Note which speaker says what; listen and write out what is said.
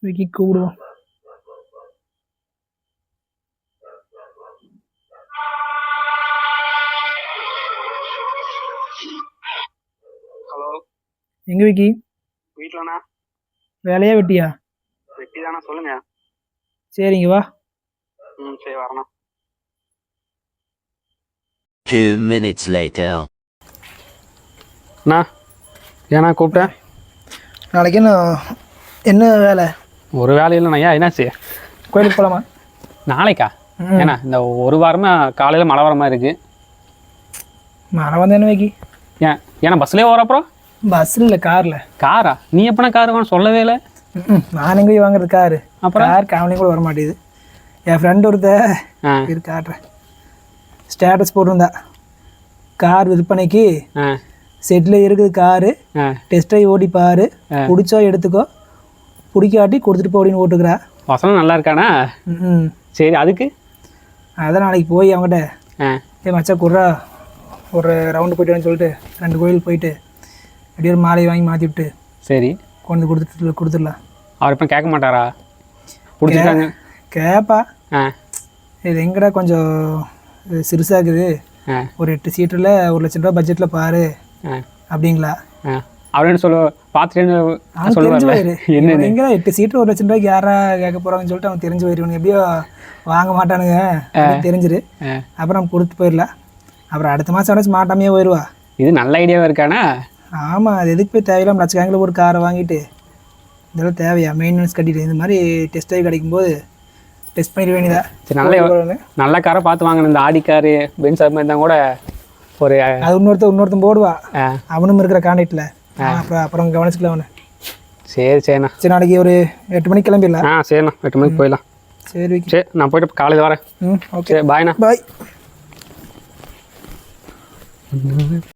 Speaker 1: விக்கி கூப்பிடுவோம்.
Speaker 2: ஹலோ,
Speaker 1: எங்க விக்கி?
Speaker 2: வீட்லண்ணா.
Speaker 1: வேலையா வெட்டியா?
Speaker 2: வெட்டி தானே, சொல்லுங்க.
Speaker 1: சரிங்க வா.
Speaker 2: சரி வரண்ணா.
Speaker 3: 2 minutes later.
Speaker 2: அண்ணா, ஏண்ணா கூப்பிட்டேன்?
Speaker 1: நாளைக்கு என்ன வேலை?
Speaker 2: ஒரு வேலை இல்லைண்ணா. ஏன் என்னாச்சு?
Speaker 1: கோயிலுக்கு போகலாமா?
Speaker 2: நாளைக்கா? ஏண்ணா இந்த ஒரு வாரமாக காலையில் மழை வர மாதிரி இருக்கு.
Speaker 1: மழை வந்து என்ன விக்கி?
Speaker 2: ஏன்னா பஸ்லேயே வர அப்புறம்?
Speaker 1: பஸ்ஸில் இல்லை, காரில்.
Speaker 2: காரா? நீ எப்படின்னா கார் வாங்க சொல்லவே இல்லை.
Speaker 1: நான் எங்கே போய் வாங்குறது காரு?
Speaker 2: அப்புறம்
Speaker 1: கார் காவலையும் கூட வர மாட்டேங்குது. என் ஃப்ரெண்டு ஒருத்தர் காட்டுறேன், ஸ்டேட்டஸ் போட்டிருந்தா கார் விற்பனைக்கு செட்டில் இருக்குது காரு, டெஸ்ட்டை ஓடி பாரு, பிடிச்சோ எடுத்துக்கோ, பிடிக்காட்டி கொடுத்துட்டு போ அப்படின்னு ஓட்டுக்கிறா.
Speaker 2: வசனம் நல்லா இருக்காண்ணா? சரி, அதுக்கு
Speaker 1: அதான் நாளைக்கு போய் அவங்ககிட்ட மச்சா குர்ரா ஒரு ரவுண்டு போய்ட்டு சொல்லிட்டு 2 கோயில் போயிட்டு அப்படியே ஒரு மாலையை வாங்கி மாற்றி விட்டு
Speaker 2: சரி
Speaker 1: கொண்டு கொடுத்துடலாம்.
Speaker 2: அவர் இப்போ கேட்க மாட்டாரா? பிடிச்சிருக்காங்க
Speaker 1: கேட்பா. இது எங்கடா கொஞ்சம் சிறுசாகுது, ஒரு 8 சீட்டில் 1,00,000 ரூபா பட்ஜெட்டில் பாரு அப்படிங்களா?
Speaker 2: அப்படின்னு பார்த்துட்டு
Speaker 1: என்ன எங்கடா 8 சீட்டு 1,00,000 ரூபாய்க்கு யாரா கேட்க போகிறாங்கன்னு சொல்லிட்டு அவன் தெரிஞ்சு போயிடுவானுங்க. எப்படியோ வாங்க மாட்டானுங்க தெரிஞ்சிரு. அப்புறம் நம்ம கொடுத்து போயிடலாம். அப்புறம் அடுத்த மாதம் வச்சு மாட்டாமையே போயிடுவா.
Speaker 2: இது நல்ல ஐடியாவாக இருக்கானா?
Speaker 1: ஆமாம், அது எதுக்கு போய் தேவையில்லாம லட்சக்கணக்கில் ஒரு காரை வாங்கிட்டு இதெல்லாம் தேவையா? மெயின்டெனன்ஸ் கட்டிட்டு இந்த மாதிரி டெஸ்ட் ட்ரைவ் கிடைக்கும்போது டெஸ்ட் பண்ணிட வேண்டியதா?
Speaker 2: சரி, நல்ல காரை பார்த்து வாங்கணும். இந்த ஆடி காரு, பென்ஸ் அது மாதிரி தான் கூட ஒரு
Speaker 1: அது இன்னொருத்தன் போடுவா, அவனும் இருக்கிற கான்டாக்டில். அப்புறம் கவனிச்சுக்கலாம் அவனை.
Speaker 2: சரிண்ணா.
Speaker 1: சரி, நாளைக்கு ஒரு 8 மணிக்கு கிளம்பிடலாம்.
Speaker 2: சரிண்ணா, 8 மணிக்கு போயிடலாம்.
Speaker 1: சரி
Speaker 2: நான் போய்ட்டு காலையில் வரேன்.
Speaker 1: ஓகே,
Speaker 2: பாய்ண்ணா.
Speaker 1: பாய்.